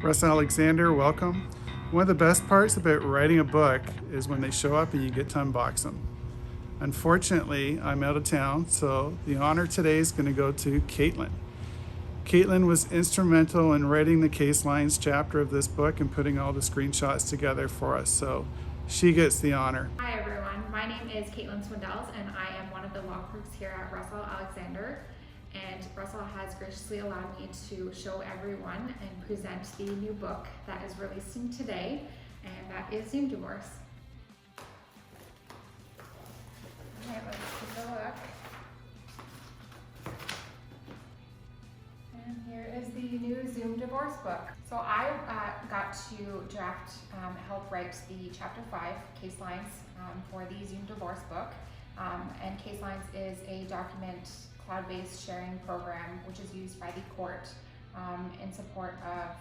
Russ Alexander, welcome. One of the best parts about writing a book is when they show up and you get to unbox them. Unfortunately, I'm out of town, so the honor today is going to go to Caitlin. Caitlin was instrumental in writing the case lines chapter of this book and putting all the screenshots together for us, so she gets the honor. Hi everyone, my name is Caitlin Swindells and I am one of the law clerks here at Russell Alexander. And Russell has graciously allowed me to show everyone and present the new book that is releasing today, and that is Zoom Divorce. Alright, let's take a look. And here is the new Zoom Divorce book. So I got to draft, help write the Chapter 5 case lines for the Zoom Divorce book. And case lines is a document cloud-based sharing program which is used by the court in support of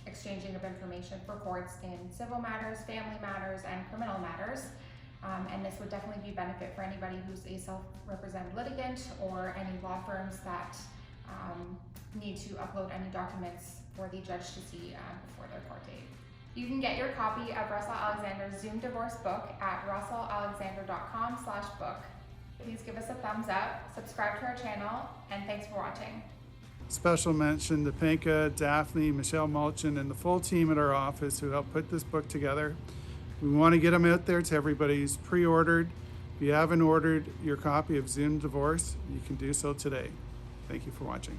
exchanging of information for courts in civil matters, family matters, and criminal matters. And this would definitely be a benefit for anybody who's a self-represented litigant or any law firms that need to upload any documents for the judge to see before their court date. You can get your copy of Russell Alexander's Zoom Divorce book at russellalexander.com/book. Please give us a thumbs up, subscribe to our channel, and thanks for watching. Special mention to Panka, Daphne, Michelle Mulchin, and the full team at our office who helped put this book together. We want to get them out there to everybody who's pre-ordered. If you haven't ordered your copy of Zoom Divorce, you can do so today. Thank you for watching.